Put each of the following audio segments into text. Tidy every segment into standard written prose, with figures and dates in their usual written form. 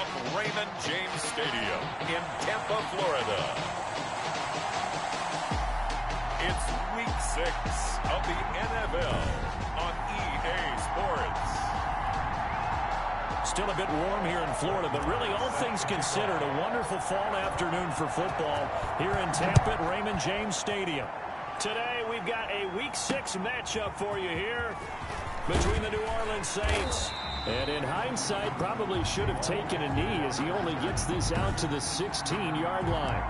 from Raymond James Stadium in Tampa, Florida. It's Week 6 of the NFL on EA Sports. Still a bit warm here in Florida, but really all things considered, a wonderful fall afternoon for football here in Tampa at Raymond James Stadium. Today we've got a Week 6 matchup for you here between the New Orleans Saints. And in hindsight, probably should have taken a knee as he only gets this out to the 16-yard line.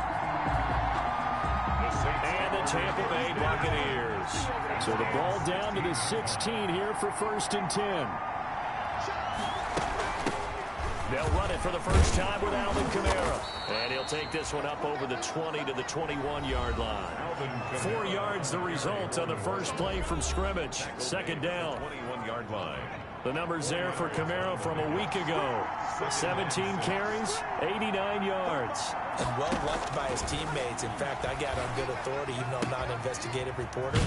And the Tampa Bay Buccaneers. So the ball down to the 16 here for 1st and 10. They'll run it for the first time with Alvin Kamara. And he'll take this one up over the 20 to the 21-yard line. 4 yards the result on the first play from scrimmage. 2nd down. 21-yard line. The numbers there for Kamara from a week ago. 17 carries, 89 yards. And well liked by his teammates. In fact, I got on good authority, even though I'm not an investigative reporter,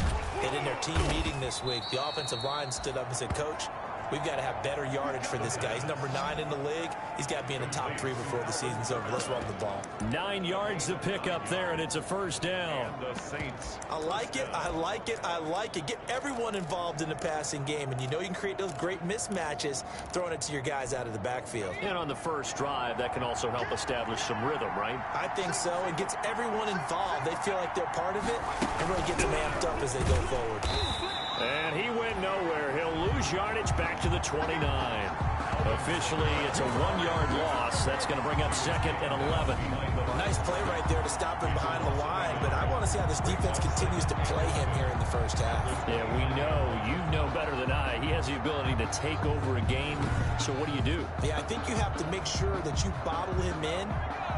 that in their team meeting this week, the offensive line stood up and said, "Coach, we've got to have better yardage for this guy. He's number 9 in the league. He's got to be in the top 3 before the season's over. Let's run the ball." 9 yards to pick up there, and it's a first down. I like it. I like it. I like it. Get everyone involved in the passing game, and you know you can create those great mismatches throwing it to your guys out of the backfield. And on the first drive, that can also help establish some rhythm, right? I think so. It gets everyone involved. They feel like they're part of it and really gets them amped up as they go forward. And he went nowhere. He'll lose yardage back to the 29. Officially, it's a 1-yard loss. That's going to bring up 2nd and 11. Nice play right there to stop him behind the line, but I want to see how this defense continues to play him here in the first half. Yeah, we know. You know better than I. He has the ability to take over a game. So what do? Yeah, I think you have to make sure that you bottle him in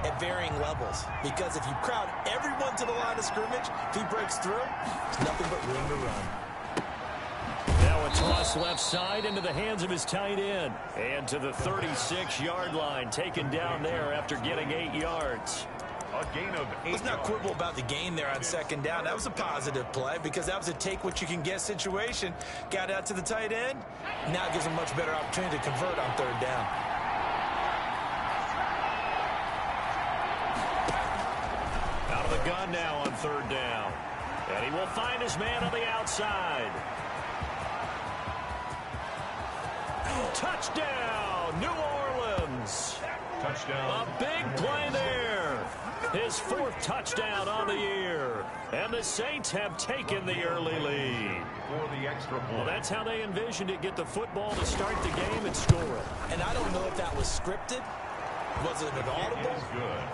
at varying levels, because if you crowd everyone to the line of scrimmage, if he breaks through, there's nothing but room to run. Now a toss left side into the hands of his tight end. And to the 36-yard line, taken down there after getting 8 yards. A gain of 8 Let's not quibble about the gain there on 2nd down. That was a positive play because that was a take-what-you-can-get situation. Got out to the tight end. Now it gives him a much better opportunity to convert on 3rd down. Out of the gun now on 3rd down. And he will find his man on the outside. Touchdown, New Orleans. touchdown. A big play there. His 4th touchdown on the year. And the Saints have taken the early lead. For the extra point. Well, that's how they envisioned it. Get the football to start the game and score it. And I don't know if that was scripted. Was it an audible?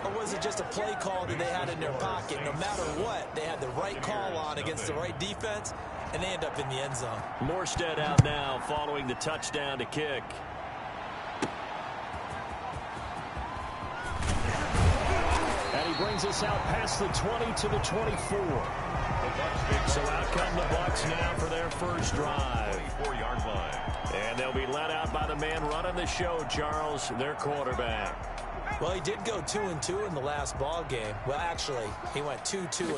Or was it just a play call that they had in their pocket? No matter what, they had the right call on against the right defense, and they end up in the end zone. Morstead out now following the touchdown to kick. And he brings us out past the 20 to the 24. So out come the Bucs now for their first drive. 24-yard line. And they'll be led out by the man running the show, Charles, their quarterback. Well, he did go 2-2 in the last ball game. Well, actually, he went 2-2-1,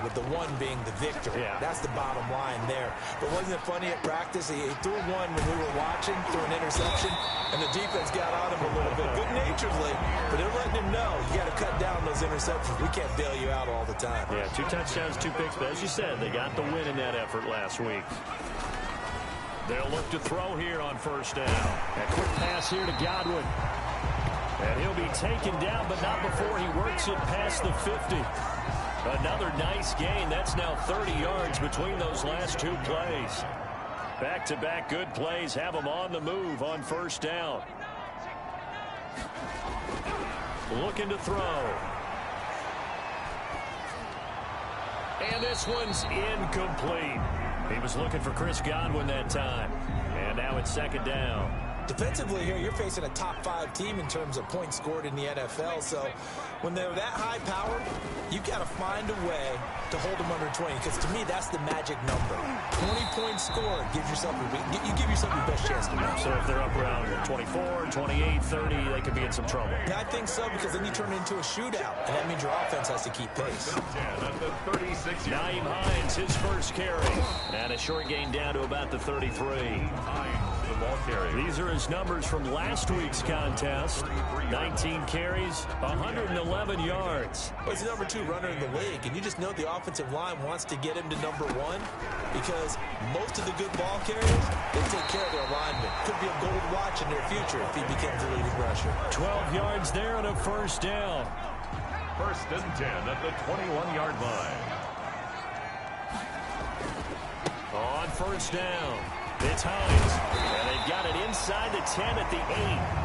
with the 1 being the victory. Yeah. That's the bottom line there. But wasn't it funny at practice? He threw one when we were watching, threw an interception, and the defense got on him a little bit, good-naturedly. But they're letting him know, you got to cut down those interceptions. We can't bail you out all the time. Yeah, 2 touchdowns, 2 picks. But as you said, they got the win in that effort last week. They'll look to throw here on 1st down. A quick pass here to Godwin. And he'll be taken down, but not before he works it past the 50. Another nice gain. That's now 30 yards between those last 2 plays. Back-to-back good plays have them on the move on 1st down. Looking to throw. And this one's incomplete. He was looking for Chris Godwin that time. And now it's 2nd down. Defensively here, you're facing a top 5 team in terms of points scored in the NFL. So when they're that high powered, you got to find a way to hold them under 20. Because to me, that's the magic number. 20 points scored. Give yourself your best chance to win. So if they're up around 24, 28, 30, they could be in some trouble. Yeah, I think so, because then you turn it into a shootout. And that means your offense has to keep pace. Naeem Hines, his first carry. And a short gain down to about the 33. Hines, the ball carrier. These are his numbers from last week's contest. 19 carries, 111 yards. Well, he's the number 2 runner in the league, and you just know the offensive line wants to get him to number 1 because most of the good ball carriers, they take care of their linemen. Could be a gold watch in their future if he becomes a leading rusher. 12 yards there and a first down. 1st and 10 at the 21-yard line. On first down, it's Hines. And they've got it inside the 10 at the 8.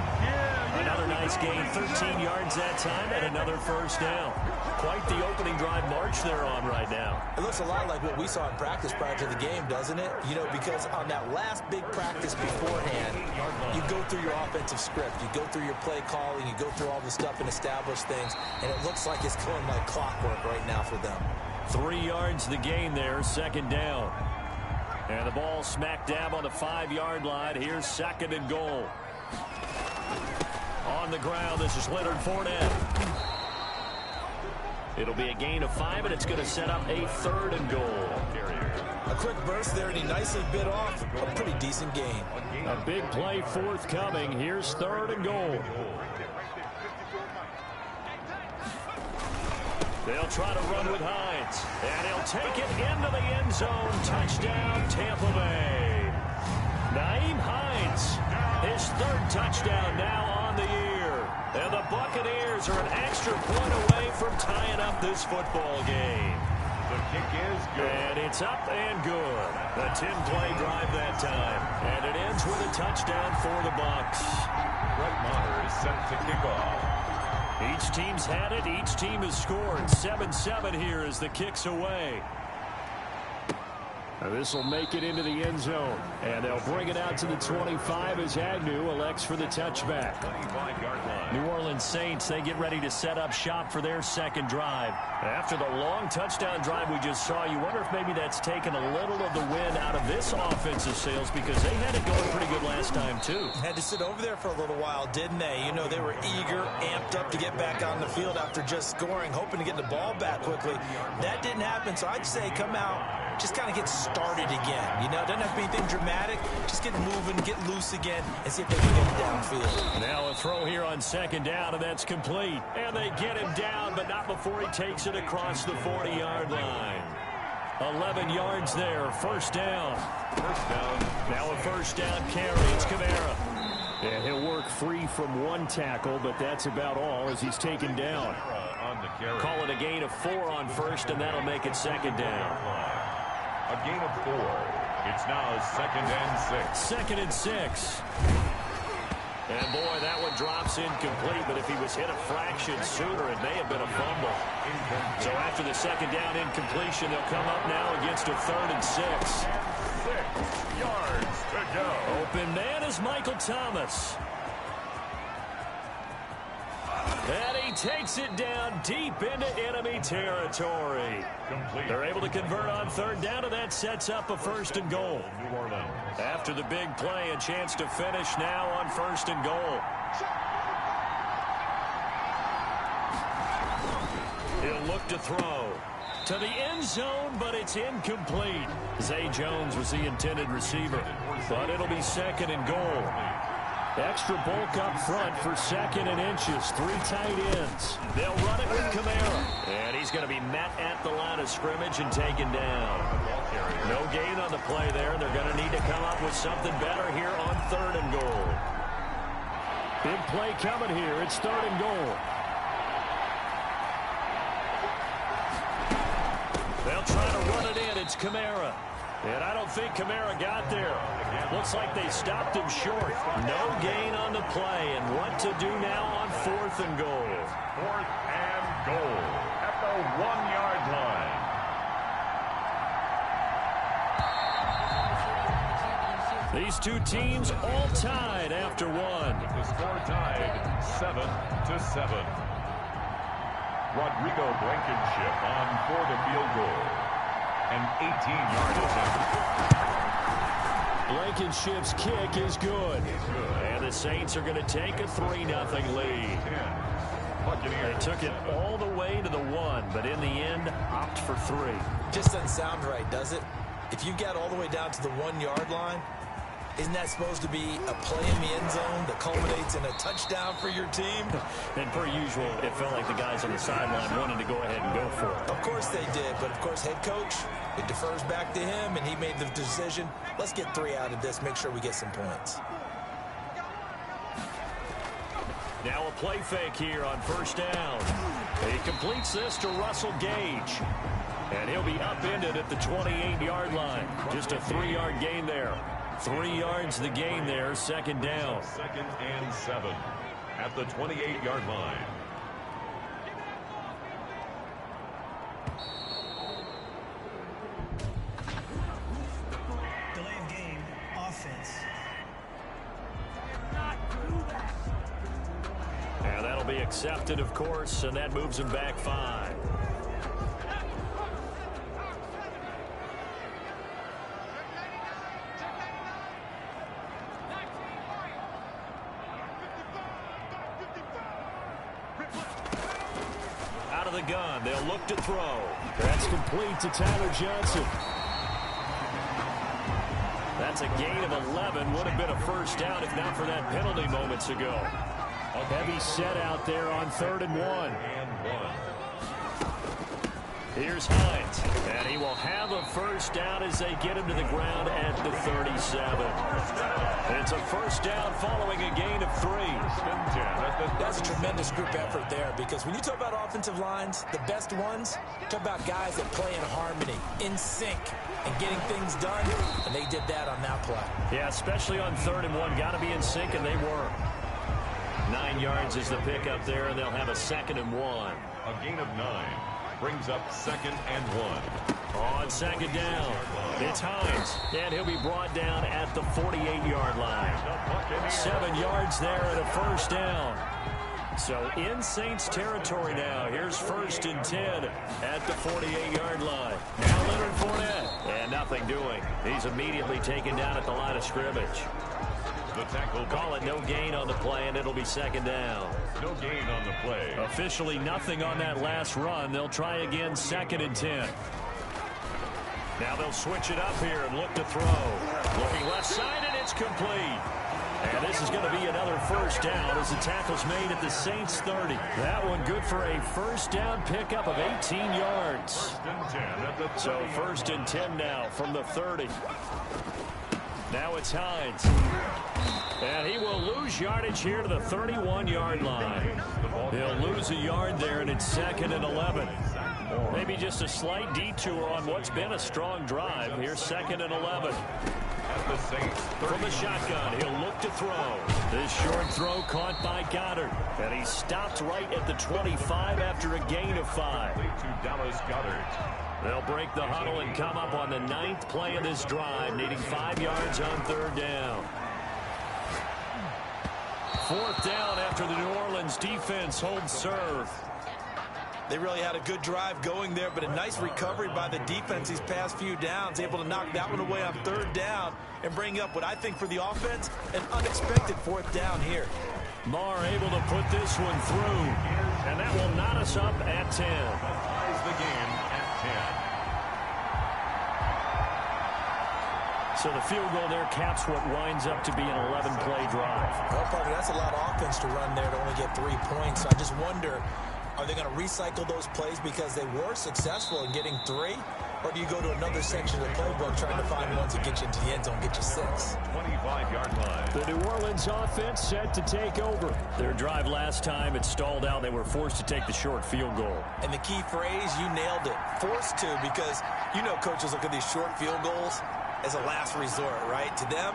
Another nice gain, 13 yards that time, and another first down. Quite the opening drive march they're on right now. It looks a lot like what we saw in practice prior to the game, doesn't it? You know, because on that last big practice beforehand, you go through your offensive script. You go through your play calling. You go through all the stuff and establish things. And it looks like it's going like clockwork right now for them. 3 yards the gain there, 2nd down. And the ball smack dab on the 5-yard line. Here's 2nd and goal. On the ground, this is Leonard Fournette. It'll be a gain of 5, and it's going to set up a 3rd and goal. A quick burst there, and he nicely bit off a pretty decent gain. A big play forthcoming. Here's 3rd and goal. They'll try to run with Hines, and he'll take it into the end zone. Touchdown, Tampa Bay. Nyheim Hines, his 3rd touchdown now on the year. And the Buccaneers are an extra point away from tying up this football game. The kick is good. And it's up and good. A 10-play drive that time. And it ends with a touchdown for the Bucs. Brett Maher is set to kick off. Each team's had it. Each team has scored. 7-7 here as the kick's away. This will make it into the end zone. And they'll bring it out to the 25 as Agnew elects for the touchback. 25-yard line. New Orleans Saints, they get ready to set up shop for their 2nd drive. After the long touchdown drive we just saw, you wonder if maybe that's taken a little of the wind out of this offensive sails because they had it going pretty good last time, too. Had to sit over there for a little while, didn't they? You know, they were eager, amped up to get back on the field after just scoring, hoping to get the ball back quickly. That didn't happen, so I'd say come out, just kind of get started again. You know, it doesn't have to be anything dramatic. Just get moving, get loose again, and see if they can get it downfield. Now a throw here on 2nd down, and that's complete. And they get him down, but not before he takes it across the 40-yard line. 11 yards there, 1st down. First down. Now a 1st down carry. It's Kamara. And he'll work free from 1 tackle, but that's about all as he's taken down. On the carry. Call it a gain of 4 on 1st, and that'll make it 2nd down. A gain of 4. It's now 2nd and 6. 2nd and 6. And boy, that one drops incomplete, but if he was hit a fraction sooner, it may have been a fumble. So after the 2nd down incompletion, they'll come up now against a 3rd and 6. 6 yards to go. Open man is Michael Thomas. And he takes it down deep into enemy territory. Complete. They're able to convert on 3rd down, and that sets up a 1st and goal. New Orleans. After the big play, a chance to finish now on 1st and goal. He'll look to throw to the end zone, but it's incomplete. Zay Jones was the intended receiver, but it'll be 2nd and goal. Extra bulk up front for 2nd and inches. 3 tight ends. They'll run it with Kamara. And he's going to be met at the line of scrimmage and taken down. No gain on the play there. They're going to need to come up with something better here on 3rd and goal. Big play coming here. It's 3rd and goal. They'll try to run it in. It's Kamara. And I don't think Kamara got there. Looks like they stopped him short. No gain on the play. And what to do now on 4th and goal. 4th and goal at the 1-yard line. These two teams all tied after 1. The score tied 7-7. Rodrigo Blankenship on for the field goal. An 18-yard attempt. Blankenship's kick is good. And the Saints are going to take a 3-0 lead. They took it all the way to the 1, but in the end, opt for 3. Just doesn't sound right, does it? If you got all the way down to the 1-yard line, Isn't that supposed to be a play in the end zone that culminates in a touchdown for your team? And per usual, it felt like the guys on the sideline wanted to go ahead and go for it. Of course they did, but of course head coach, it defers back to him, and he made the decision. Let's get 3 out of this, make sure we get some points. Now a play fake here on first down. He completes this to Russell Gage. And he'll be upended at the 28-yard line. Just a 3-yard gain there. 3 yards the gain there, second down. 2nd and 7 at the 28-yard line. Delay of game, offense. And that'll be accepted, of course, and that moves him back 5. Out of the gun, they'll look to throw. That's complete to Tyler Johnson. That's a gain of 11. Would have been a first down if not for that penalty moments ago. A heavy set out there on 3rd and 1. Here's Hines, and he will have a first down as they get him to the ground at the 37. It's a first down following a gain of 3. That's a tremendous group effort there, because when you talk about offensive lines, the best ones, talk about guys that play in harmony, in sync, and getting things done, and they did that on that play. Yeah, especially on 3rd and 1. Got to be in sync, and they were. 9 yards is the pickup there, and they'll have a 2nd and 1. A gain of 9 brings up 2nd and 1. On 2nd down, it's Hines, and he'll be brought down at the 48-yard line. 7 yards there and a first down. So in Saints territory now. Here's 1st and 10 at the 48-yard line. Now Leonard Fournette, and nothing doing. He's immediately taken down at the line of scrimmage. The tackle. Call it no gain on the play, and it'll be 2nd down. No gain on the play. Officially nothing on that last run. They'll try again 2nd and 10. Now they'll switch it up here and look to throw. Looking left side, and it's complete. And this is going to be another first down as the tackle's made at the Saints 30. That one good for a first down pickup of 18 yards. 1st and 10 at the 30. So 1st and 10 now from the 30. Now it's Hines. And he will lose yardage here to the 31-yard line. He'll lose a yard there, and it's 2nd and 11. Maybe just a slight detour on what's been a strong drive. Here's 2nd and 11. From the shotgun, he'll look to throw. This short throw caught by Goddard. And he stopped right at the 25 after a gain of 5. They'll break the huddle and come up on the 9th play of this drive, needing 5 yards on 3rd down. 4th down after the New Orleans defense holds serve. They really had a good drive going there, but a nice recovery by the defense these past few downs, able to knock that one away on 3rd down and bring up what I think for the offense, an unexpected 4th down here. Marr able to put this one through, and that will knot us up at 10. Ties the game at 10. So the field goal there caps what winds up to be an 11-play drive. Well, Parker, that's a lot of offense to run there to only get 3 points. So I just wonder, are they going to recycle those plays because they were successful in getting 3? Or do you go to another section of the playbook trying to find ones that get you into the end zone, get you 6? 25-yard line. The New Orleans offense set to take over. Their drive last time, it stalled out. They were forced to take the short field goal. And the key phrase, you nailed it, forced to, because you know coaches look at these short field goals as a last resort, right? To them,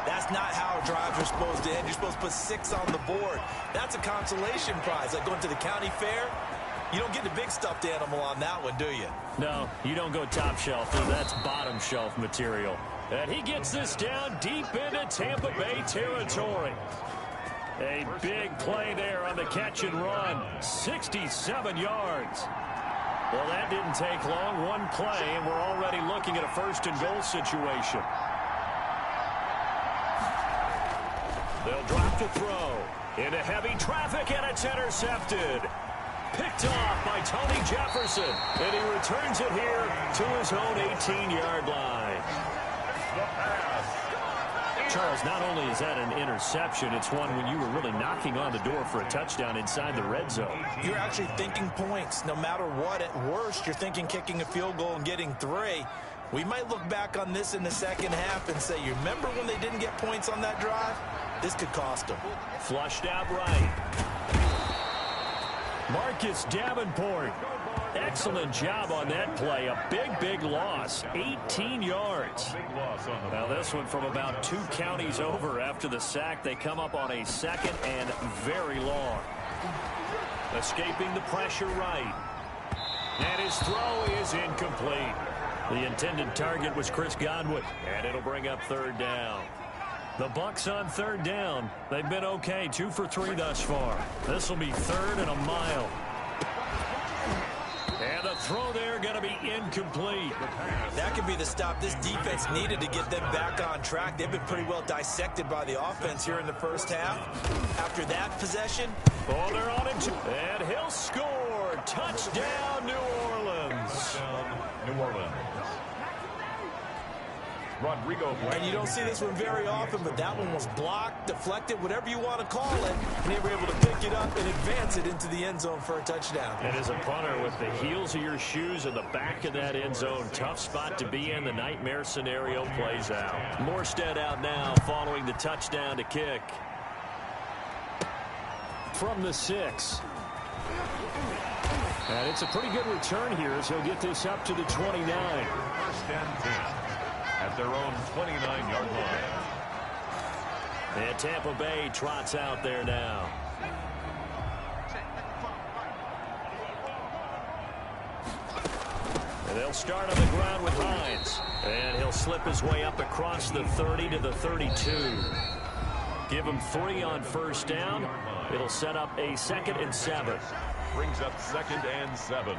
that's not how drives are supposed to end. You're supposed to put 6 on the board. That's a consolation prize, like going to the county fair. You don't get the big stuffed animal on that one, do you? No, you don't go top shelf. That's bottom shelf material. And he gets this down deep into Tampa Bay territory. A big play there on the catch and run. 67 yards. Well, that didn't take long. One play, and we're already looking at a 1st and goal situation. They'll drop to throw. Into heavy traffic, and it's intercepted. Picked off by Tony Jefferson, and he returns it here to his own 18-yard line. The pass Charles, not only is that an interception, it's one when you were really knocking on the door for a touchdown inside the red zone. You're actually thinking points. No matter what, at worst, you're thinking kicking a field goal and getting 3. We might look back on this in the second half and say, you remember when they didn't get points on that drive? This could cost them. Flushed out right. Marcus Davenport. Excellent job on that play. A big loss. 18 yards. Now this one from about 2 counties over after the sack. They come up on a 2nd and very long. Escaping the pressure right. And his throw is incomplete. The intended target was Chris Godwin. And it'll bring up 3rd down. The Bucs on 3rd down. They've been okay. 2 for 3 thus far. This will be 3rd and a mile. And the throw there going to be incomplete. That could be the stop this defense needed to get them back on track. They've been pretty well dissected by the offense here in the first half. After that possession. Oh, they're on it. And he'll score. Touchdown, New Orleans. Touchdown, New Orleans. Rodrigo. And you don't see this one very often, but that one was blocked, deflected, whatever you want to call it. And they were able to pick it up and advance it into the end zone for a touchdown. And as a punter, with the heels of your shoes in the back of that end zone, tough spot to be in. The nightmare scenario plays out. Morstead out now following the touchdown to kick. From the 6. And it's a pretty good return here as he'll get this up to the 29. 1st and 10. At their own 29-yard line. And Tampa Bay trots out there now. And they'll start on the ground with Hines. And he'll slip his way up across the 30 to the 32. Give him 3 on 1st down. It'll set up a 2nd and 7. Brings up 2nd and 7.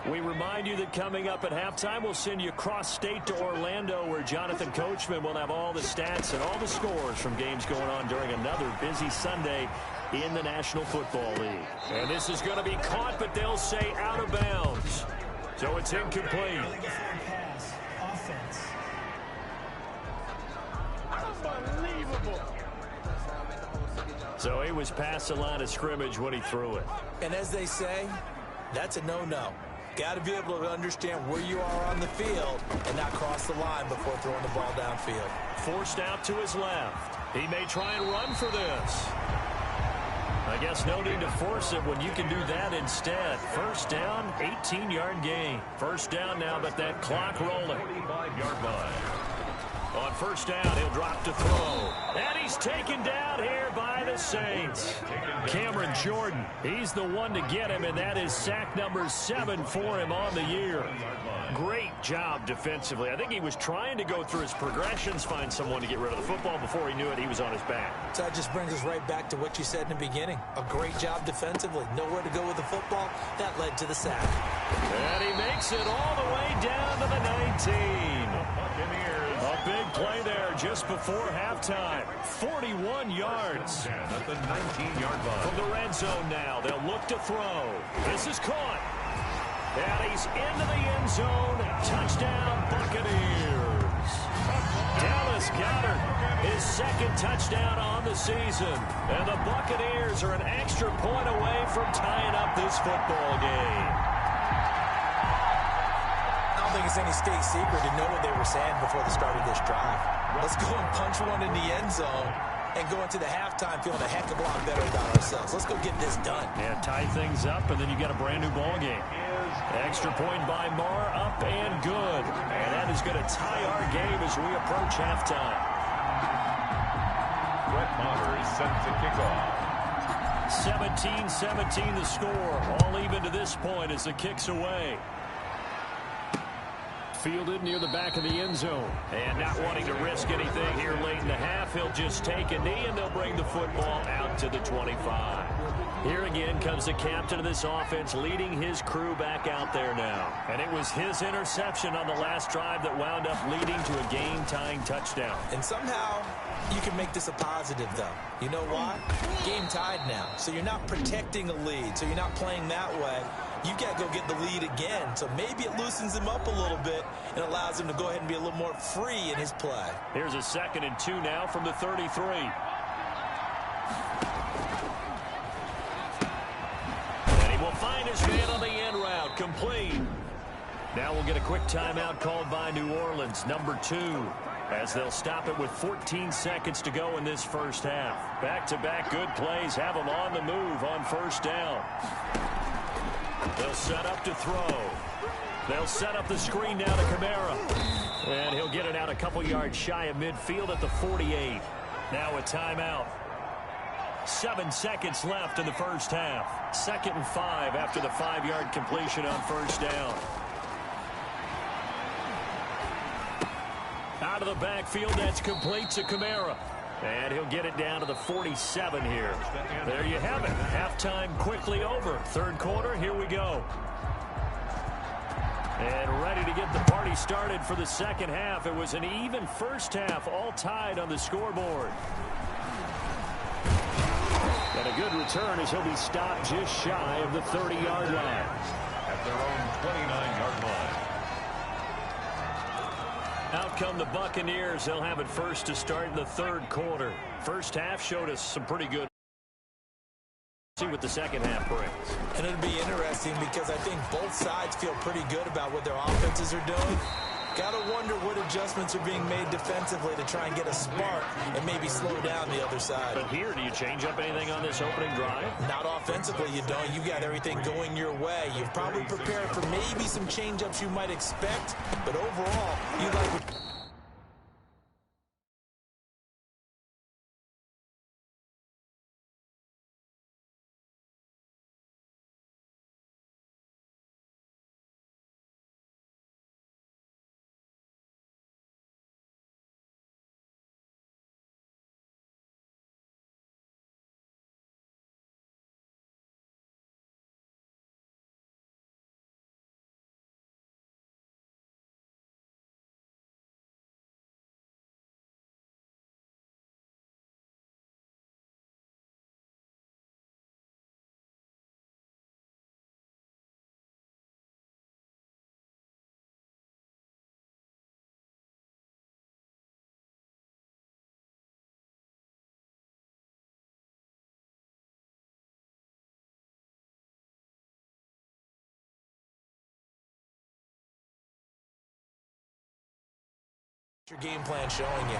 We remind you that coming up at halftime, we'll send you cross-state to Orlando, where Jonathan Coachman will have all the stats and all the scores from games going on during another busy Sunday in the National Football League. And this is going to be caught, but they'll say out of bounds. So it's incomplete. Pass. Offense. Unbelievable. So he was past the line of scrimmage when he threw it. And as they say, that's a no-no. Got to be able to understand where you are on the field and not cross the line before throwing the ball downfield. Forced out to his left. He may try and run for this. I guess no need to force it when you can do that instead. 1st down, 18-yard gain. 1st down now, but that clock rolling. 45-yard line. On 1st down, he'll drop to throw. And he's taken down here by the Saints. Cameron Jordan, he's the one to get him, and that is sack number 7 for him on the year. Great job defensively. I think he was trying to go through his progressions, find someone to get rid of the football. Before he knew it, he was on his back. So that just brings us right back to what you said in the beginning. A great job defensively. Nowhere to go with the football. That led to the sack. And he makes it all the way down to the 19. A big play there just before halftime. 41 yards. At the 19-yard line. From the red zone now, they'll look to throw. This is caught. And he's into the end zone. Touchdown, Buccaneers. Dallas Goedert, his 2nd touchdown on the season. And the Buccaneers are an extra point away from tying up this football game. I don't think it's any state secret to know what they were saying before the start of this drive. Let's go and punch one in the end zone and go into the halftime feeling a heck of a lot better about ourselves. Let's go get this done. Yeah, tie things up, and then you got a brand new ball game. Extra point by Marr, up and good. And that is going to tie our game as we approach halftime. Brett Maher is set to kick off. 17-17 the score. All even to this point as the kick's away. Fielded near the back of the end zone. And not wanting to risk anything here late in the half, he'll just take a knee, and they'll bring the football out to the 25. Here again comes the captain of this offense, leading his crew back out there now. And it was his interception on the last drive that wound up leading to a game-tying touchdown. And somehow you can make this a positive, though. You know why? Game tied now. So you're not protecting a lead. So you're not playing that way. you've got to go get the lead again. So maybe it loosens him up a little bit and allows him to go ahead and be a little more free in his play. Here's a 2nd and 2 now from the 33. And he will find his man on the end route, complete. Now we'll get a quick timeout called by New Orleans, number 2, as they'll stop it with 14 seconds to go in this first half. Back-to-back good plays have them on the move on first down. They'll set up to throw. They'll set up the screen now to Kamara. And he'll get it out a couple yards shy of midfield at the 48. Now a timeout. 7 seconds left in the first half. 2nd and 5 after the 5-yard completion on first down. Out of the backfield, that's complete to Kamara. And he'll get it down to the 47 here. There you have it. Halftime quickly over. Third quarter, here we go. And ready to get the party started for the second half. It was an even first half, all tied on the scoreboard. And a good return as he'll be stopped just shy of the 30-yard line. At their own 29-yard line. Out come the Buccaneers. They'll have it first to start in the third quarter. First half showed us some pretty good. See what the second half brings. And it'll be interesting because I think both sides feel pretty good about what their offenses are doing. Got to wonder what adjustments are being made defensively to try and get a spark and maybe slow down the other side. But here, do you change up anything on this opening drive? Not offensively, you don't. You've got everything going your way. You've probably prepared for maybe some change-ups you might expect, but overall, you like... Your game plan showing you.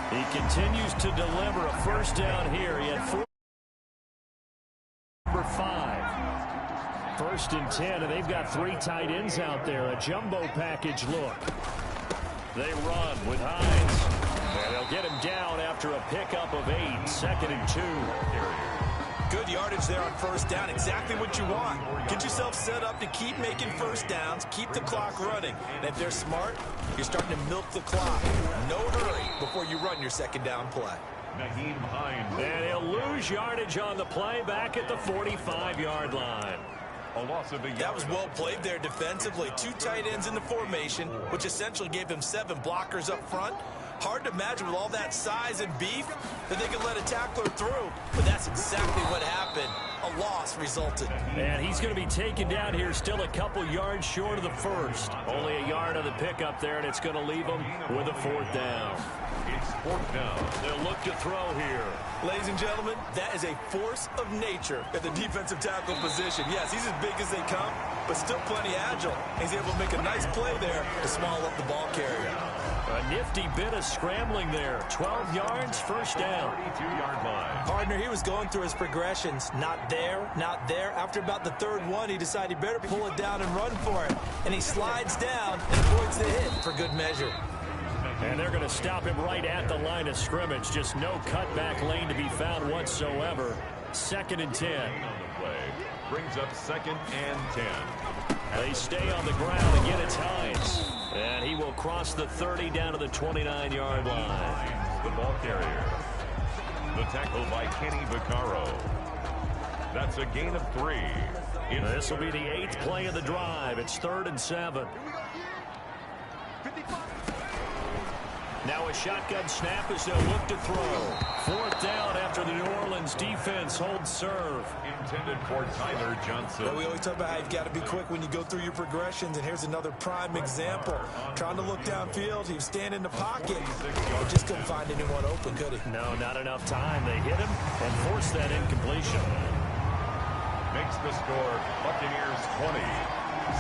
He continues to deliver a first down here. He had 4. Number 5. 1st and 10, and they've got 3 tight ends out there. A jumbo package look. They run with Hines. And they'll get him down after a pickup of 8. 2nd and 2. Good yardage there on first down. Exactly what you want. Get yourself set up to keep making first downs, keep the clock running. And if they're smart, you're starting to milk the clock. No hurry before you run your second down play. And he'll lose yardage on the play back at the 45-yard line. A loss of a yard. That was well played there defensively. 2 tight ends in the formation, which essentially gave him 7 blockers up front. Hard to imagine with all that size and beef that they could let a tackler through. But that's exactly what happened. A loss resulted. And he's going to be taken down here still a couple yards short of the first. Only a yard on the pickup there, and it's going to leave him with a 4th down. It's 4th down. They'll look to throw here. Ladies and gentlemen, that is a force of nature at the defensive tackle position. Yes, he's as big as they come, but still plenty agile. He's able to make a nice play there to small up the ball carrier. A nifty bit of scrambling there. 12 yards, first down. 32-yard line. Partner, he was going through his progressions. Not there, not there. After about the 3rd one, he decided he better pull it down and run for it. And he slides down and avoids the hit for good measure. And they're going to stop him right at the line of scrimmage. Just no cutback lane to be found whatsoever. 2nd and 10. Brings up 2nd and 10. They stay on the ground. Again, it's Hines. And he will cross the 30 down to the 29-yard line. The ball carrier. The tackle by Kenny Vaccaro. That's a gain of 3. This will be the 8th play of the drive. It's 3rd and 7. Now a shotgun snap as they'll look to throw. Fourth down after the New Orleans defense holds serve. Intended for Tyler Johnson. Well, we always talk about how you've got to be quick when you go through your progressions, and here's another prime example. Trying to look downfield, he was standing in the pocket, but just couldn't find anyone open, could he? No, not enough time. They hit him and forced that incompletion. Makes the score Buccaneers 20.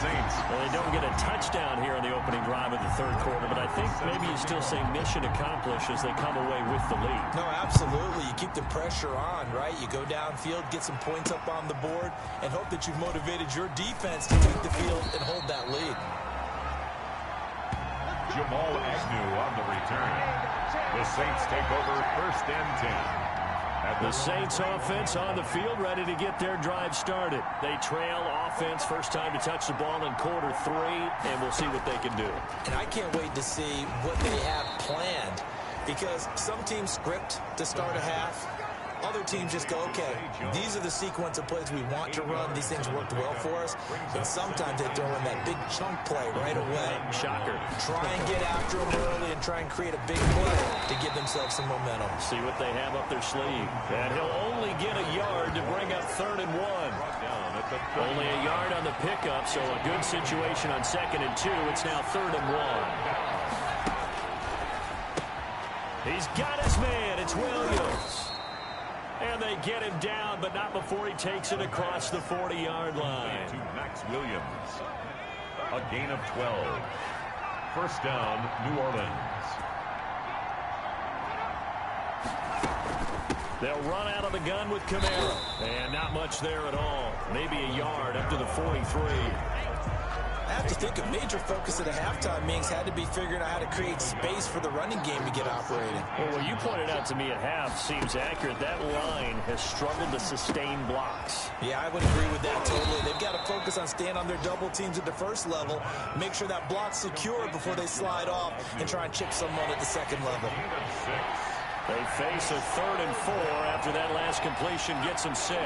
Saints. Well, they don't get a touchdown here in the opening drive of the third quarter, but I think maybe you still say mission accomplished as they come away with the lead. No, absolutely. You keep the pressure on, right? You go downfield, get some points up on the board, and hope that you've motivated your defense to take the field and hold that lead. Jamal Agnew on the return. The Saints take over first and 10. The Saints offense on the field, ready to get their drive started. They trail offense, first time to touch the ball in quarter 3, and we'll see what they can do. And I can't wait to see what they have planned, because some teams script to start a half. Other teams just go, okay, these are the sequence of plays we want to run. These things worked well for us. And sometimes they throw in that big chunk play right away. Shocker. Try and get after them early and try and create a big play to give themselves some momentum. See what they have up their sleeve. And he'll only get a yard to bring up 3rd and 1. Only a yard on the pickup, so a good situation on 2nd and 2. It's now 3rd and 1. He's got his man. It's Williams. And they get him down, but not before he takes it across the 40-yard line. To Max Williams. A gain of 12. First down, New Orleans. They'll run out of the gun with Camaro. And not much there at all. Maybe a yard up to the 43. I have to think a major focus at a halftime meetings had to be figuring out how to create space for the running game to get operating. Well, what you pointed out to me at half seems accurate. That line has struggled to sustain blocks. Yeah, I would agree with that totally. They've got to focus on staying on their double teams at the first level, make sure that block's secure before they slide off and try and chip someone at the second level. They face a 3rd and 4 after that last completion gets them 6.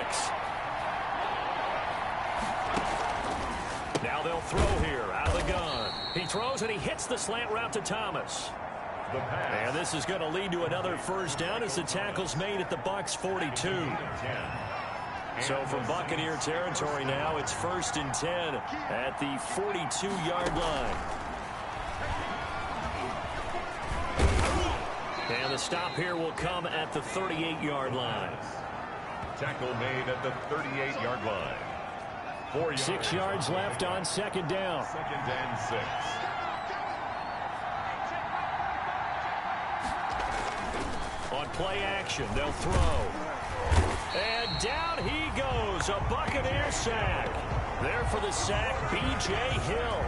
Now they'll throw here out of the gun. He throws and he hits the slant route to Thomas. And this is going to lead to another first down as the tackle's made at the Bucs 42. So from Buccaneer territory now, it's 1st and 10 at the 42-yard line. And the stop here will come at the 38-yard line. Tackle made at the 38-yard line. 6 yards left on 2nd down. 2nd and 6. On play action, they'll throw. And down he goes. A Buccaneer sack. There for the sack, B.J. Hill.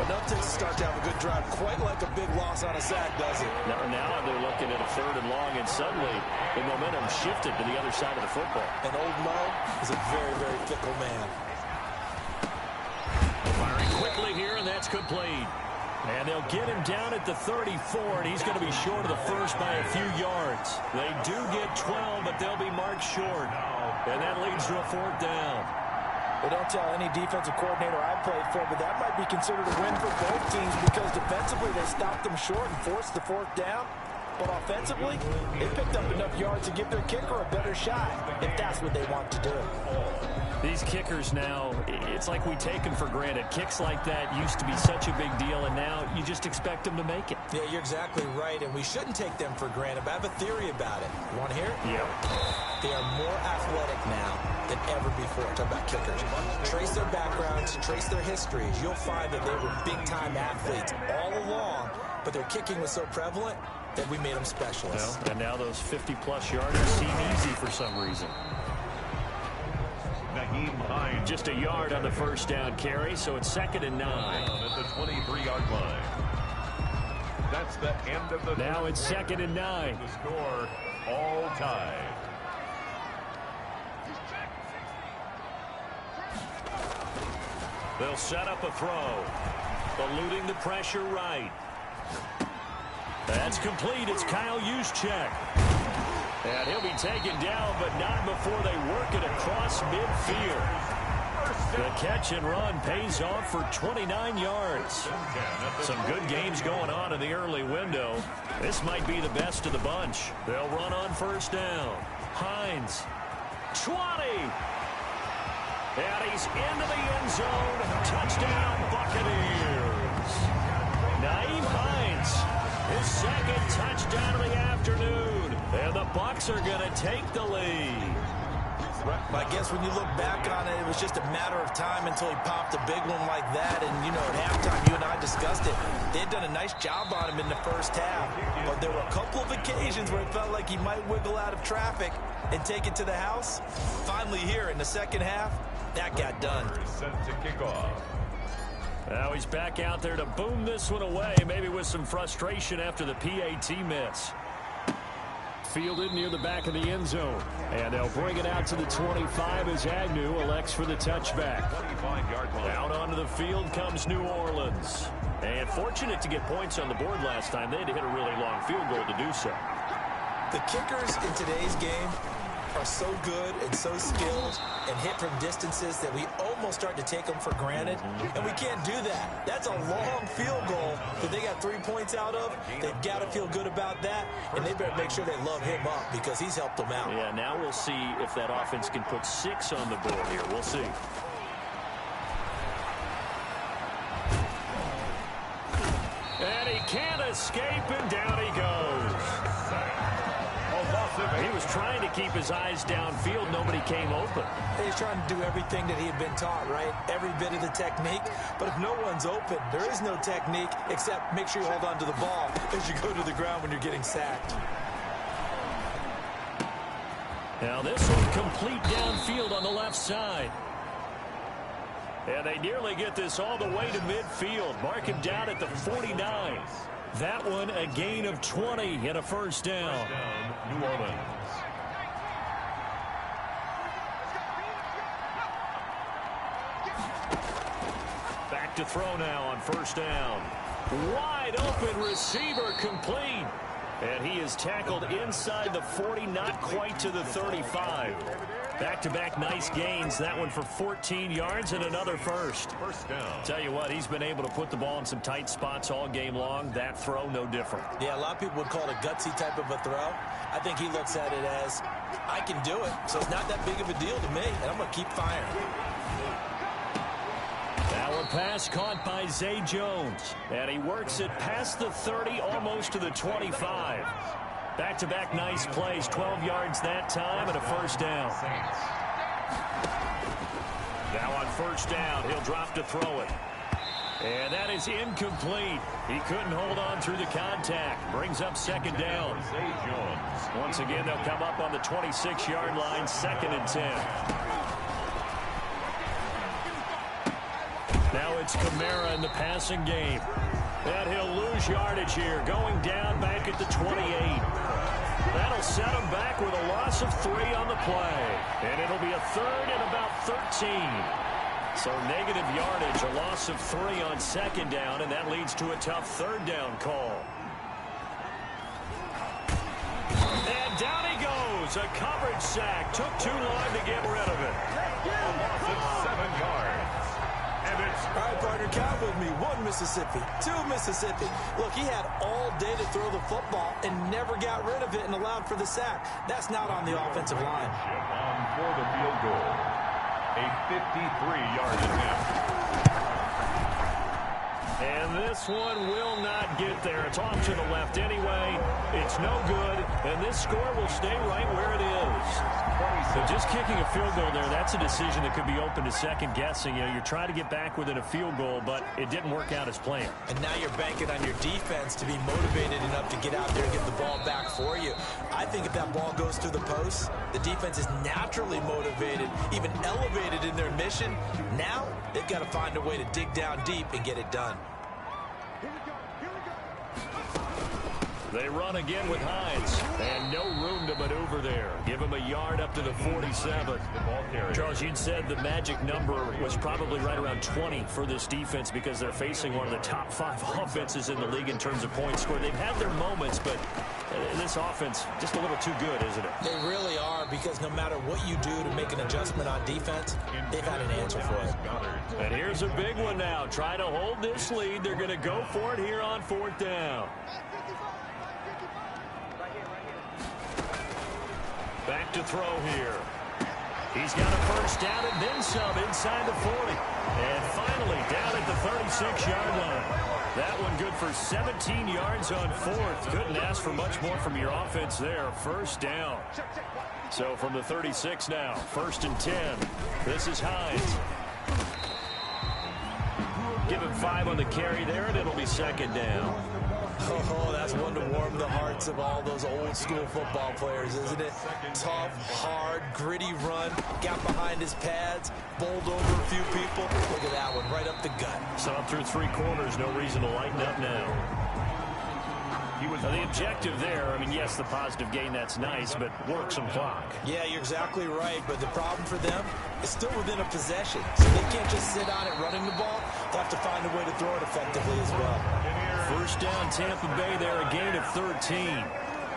Enough to start to have a good drive. Quite like a big loss on a sack, does it? Now they're looking at a 3rd and long, and suddenly the momentum shifted to the other side of the football. And old Mo is a very, very fickle man. Firing quickly here, and that's complete. And they'll get him down at the 34, and he's going to be short of the first by a few yards. They do get 12, but they'll be marked short. And that leads to a 4th down. Well, don't tell any defensive coordinator I played for, but that might be considered a win for both teams because defensively they stopped them short and forced the 4th down. But offensively, they picked up enough yards to give their kicker a better shot if that's what they want to do. These kickers now, it's like we take them for granted. Kicks like that used to be such a big deal, and now you just expect them to make it. Yeah, you're exactly right, and we shouldn't take them for granted, but I have a theory about it. You want to hear it? Yeah. They are more athletic now than ever before. Talk about kickers. Trace their backgrounds, trace their histories. You'll find that they were big-time athletes all along, but their kicking was so prevalent that we made them specialists. Well, and now those 50-plus yarders seem easy for some reason. Just a yard on the first down carry, so it's 2nd and 9. At the 23-yard line. That's the end of the... Now it's 2nd and 9. The score, all tied. They'll set up a throw. Eluding the pressure right. That's complete. It's Kyle Juszczyk. And he'll be taken down, but not before they work it across midfield. The catch and run pays off for 29 yards. Some good games going on in the early window. This might be the best of the bunch. They'll run on first down. Hines. 20. And he's into the end zone. Touchdown, Buccaneers. Nyheim Hines, his second touchdown of the afternoon. And the Bucs are going to take the lead. I guess when you look back on it, it was just a matter of time until he popped a big one like that. And, you know, at halftime, you and I discussed it. They had done a nice job on him in the first half. But there were a couple of occasions where it felt like he might wiggle out of traffic and take it to the house. Finally here in the second half, that got done. Set to kick off. Now he's back out there to boom this one away, maybe with some frustration after the PAT miss. Fielded near the back of the end zone. And they'll bring it out to the 25 as Agnew elects for the touchback. 25-yard line. Out onto the field comes New Orleans. And fortunate to get points on the board last time. They had to hit a really long field goal to do so. The kickers in today's game are so good and so skilled and hit from distances that we almost start to take them for granted. And we can't do that. That's a long field goal that they got 3 points out of. They've got to feel good about that, and they better make sure they love him up because he's helped them out. Yeah, now we'll see if that offense can put 6 on the board here. We'll see. And he can't escape, and down he goes. He was trying to keep his eyes downfield. Nobody came open. He's trying to do everything that he had been taught, right? Every bit of the technique. But if no one's open, there is no technique except make sure you hold on to the ball as you go to the ground when you're getting sacked. Now this one complete downfield on the left side. And they nearly get this all the way to midfield. Mark him down at the 49. That one a gain of 20 and a first down. New Orleans. Back to throw now on first down. Wide open receiver complete. And he is tackled inside the 40, not quite to the 35. Back-to-back nice gains. That one for 14 yards and another first. First down. Tell you what, he's been able to put the ball in some tight spots all game long. That throw, no different. Yeah, a lot of people would call it a gutsy type of a throw. I think he looks at it as, I can do it, so it's not that big of a deal to me, and I'm going to keep firing. Now a pass caught by Zay Jones. And he works it past the 30, almost to the 25. Back-to-back nice plays, 12 yards that time and a first down. Now on first down, he'll drop to throw it. And that is incomplete. He couldn't hold on through the contact. Brings up second down. Zay Jones. Once again, they'll come up on the 26-yard line, 2nd and 10. Now it's Kamara in the passing game. And he'll lose yardage here, going down back at the 28. That'll set him back with a loss of 3 on the play. And it'll be a 3rd and about 13. So negative yardage, a loss of 3 on second down, and that leads to a tough 3rd down call. And down he goes. A coverage sack. Took too long to get rid of it. A loss of 7 yards. All right, partner, count with me. 1 Mississippi, 2 Mississippi. Look, he had all day to throw the football and never got rid of it and allowed for the sack. That's not on the offensive line. On for the field goal. A 53-yard attempt. And this one will not get there. It's off to the left anyway. It's no good, and this score will stay right where it is. So just kicking a field goal there, that's a decision that could be open to second guessing. You know, you're trying to get back within a field goal, but it didn't work out as planned. And now you're banking on your defense to be motivated enough to get out there and get the ball back for you. I think if that ball goes through the post, the defense is naturally motivated, even elevated in their mission. Now they've got to find a way to dig down deep and get it done. They run again with Hines, and no room to maneuver there. Give him a yard up to the 47. Charles, you'd said the magic number was probably right around 20 for this defense because they're facing one of the top 5 offenses in the league in terms of points scored. They've had their moments, but This offense just a little too good, isn't it? They really are, because no matter what you do to make an adjustment on defense, they've had an answer for it. And here's a big one now. Trying to hold this lead. They're going to go for it here on 4th down. Back to throw here. He's got a first down and then some inside the 40. And finally down at the 36-yard line. That one good for 17 yards on 4th. Couldn't ask for much more from your offense there. First down. So from the 36 now, 1st and 10. This is Hines. Give him 5 on the carry there, and it'll be 2nd down. Oh, that's one to warm the hearts of all those old-school football players, isn't it? Tough, hard, gritty run, got behind his pads, bowled over a few people. Look at that one, right up the gut. Saw him through 3 quarters, no reason to lighten up now. The objective there, I mean, yes, the positive gain, that's nice, but work some clock. Yeah, you're exactly right, but the problem for them is still within a possession, so they can't just sit on it running the ball. They have to find a way to throw it effectively as well. First down, Tampa Bay there, a gain of 13.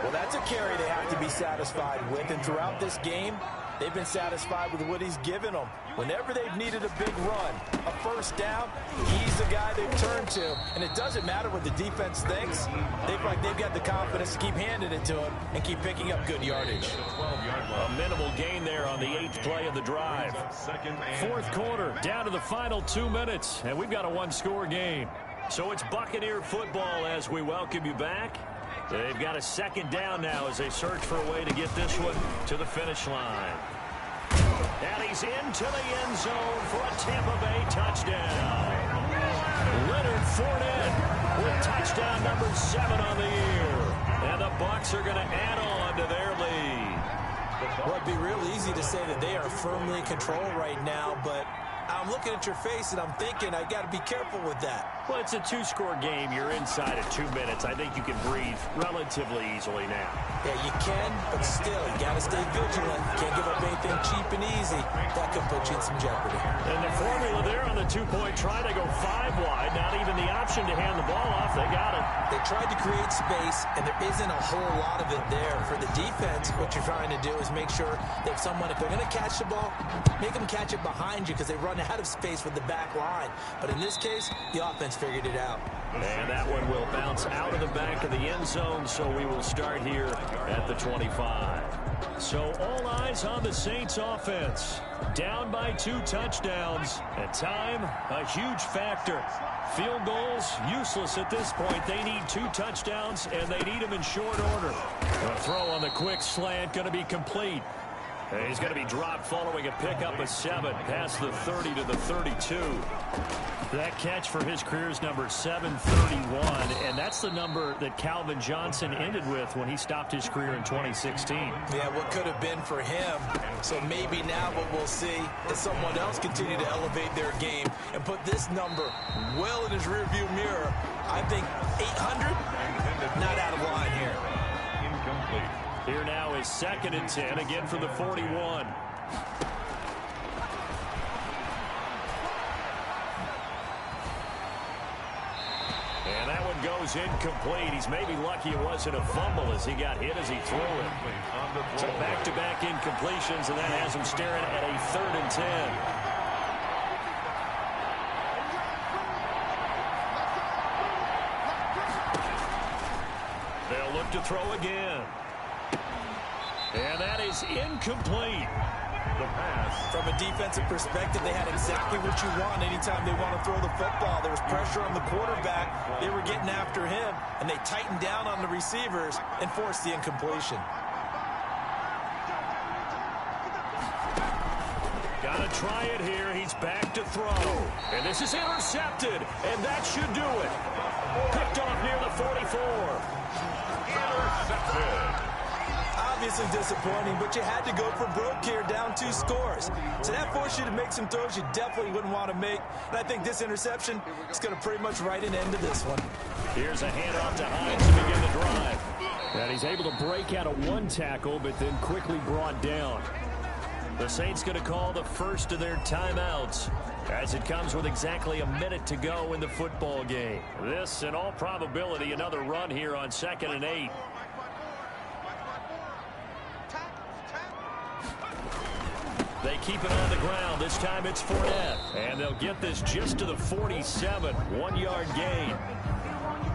Well, that's a carry they have to be satisfied with, and throughout this game, they've been satisfied with what he's given them. Whenever they've needed a big run, a first down, he's the guy they've turned to. And it doesn't matter what the defense thinks. They've got the confidence to keep handing it to him and keep picking up good yardage. A minimal gain there on the 8th play of the drive. 4th quarter, down to the final 2 minutes, and we've got a 1-score game. So it's Buccaneer football as we welcome you back. They've got a 2nd down now as they search for a way to get this one to the finish line. And he's into the end zone for a Tampa Bay touchdown. Leonard Fournette with touchdown number 7 on the year. And the Bucs are going to add on to their lead. Well, it'd be real easy to say that they are firmly in control right now, but I'm looking at your face and I'm thinking I got to be careful with that. Well, it's a 2-score game. You're inside at 2 minutes. I think you can breathe relatively easily now. Yeah, you can, but still, you got to stay vigilant. Can't give up anything cheap and easy. That could put you in some jeopardy. And the formula there on the 2-point try, they go 5 wide. Not even the option to hand the ball off. They got it. They tried to create space, and there isn't a whole lot of it there. For the defense, what you're trying to do is make sure that someone, if they're going to catch the ball, make them catch it behind you because they run out of space with the back line. But in this case, the offense figured it out. And that one will bounce out of the back of the end zone, so we will start here at the 25. So all eyes on the Saints offense. Down by 2 touchdowns. And time, a huge factor. Field goals, useless at this point. They need 2 touchdowns, and they need them in short order. A throw on the quick slant, going to be complete. And he's going to be dropped following a pickup of 7 past the 30 to the 32. That catch for his career is number 731, and that's the number that Calvin Johnson ended with when he stopped his career in 2016. Yeah, what could have been for him. So maybe now what we'll see is someone else continue to elevate their game and put this number well in his rearview mirror. I think 800, not out of line here. Incomplete. Here now is 2nd and 10, again from the 41. And that one goes incomplete. He's maybe lucky it wasn't a fumble as he got hit as he threw it. So back-to-back incompletions, and that has him staring at a 3rd and 10. They'll look to throw again. And that is incomplete. The pass. From a defensive perspective, they had exactly what you want anytime they want to throw the football. There was pressure on the quarterback. They were getting after him, and they tightened down on the receivers and forced the incompletion. Gotta try it here. He's back to throw. And this is intercepted, and that should do it. Picked off near the 44. Intercepted. Obviously disappointing, but you had to go for broke here, down 2 scores. So that forced you to make some throws you definitely wouldn't want to make. And I think this interception is going to pretty much write an end to this one. Here's a handoff to Hines to begin the drive. And he's able to break out of 1 tackle, but then quickly brought down. The Saints going to call the first of their timeouts as it comes with exactly a minute to go in the football game. This, in all probability, another run here on 2nd and 8. They keep it on the ground. This time it's Fournette. And they'll get this just to the 47. 1-yard gain.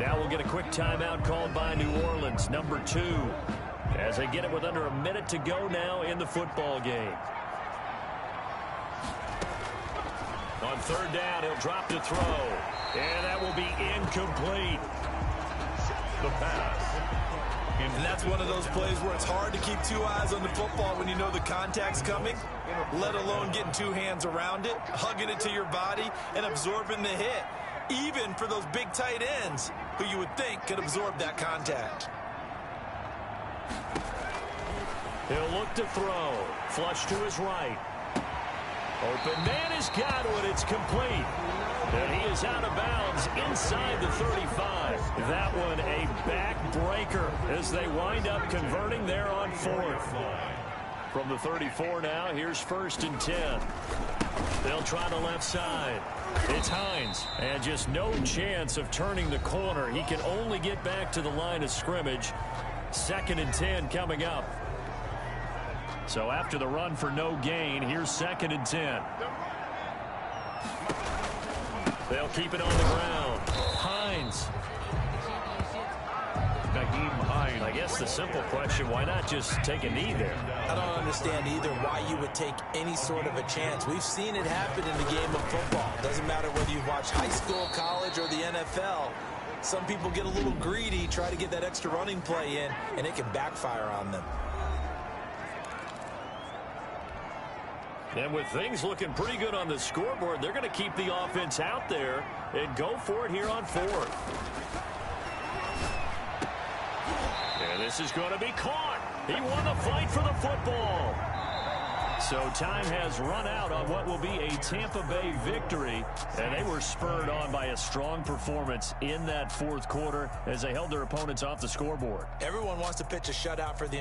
Now we'll get a quick timeout called by New Orleans, number 2. As they get it with under a minute to go now in the football game. On 3rd down, he'll drop to throw. And that will be incomplete. The pass. And that's one of those plays where it's hard to keep 2 eyes on the football when you know the contact's coming, let alone getting 2 hands around it, hugging it to your body, and absorbing the hit, even for those big tight ends who you would think could absorb that contact. He'll look to throw. Flush to his right. Open man is Godwin. It's complete. And he is out of bounds inside the 35. That one a backbreaker as they wind up converting there on 4th. From the 34 now, here's 1st and 10. They'll try the left side. It's Hines. And just no chance of turning the corner. He can only get back to the line of scrimmage. 2nd and 10 coming up. So after the run for no gain, here's 2nd and 10. They'll keep it on the ground. Hines. I guess the simple question, why not just take a knee there? I don't understand either why you would take any sort of a chance. We've seen it happen in the game of football. Doesn't matter whether you watch high school, college, or the NFL. Some people get a little greedy, try to get that extra running play in, and it can backfire on them. And with things looking pretty good on the scoreboard, they're going to keep the offense out there and go for it here on 4th. And this is going to be caught. He won the fight for the football. So time has run out on what will be a Tampa Bay victory. And they were spurred on by a strong performance in that 4th quarter as they held their opponents off the scoreboard. Everyone wants to pitch a shutout for the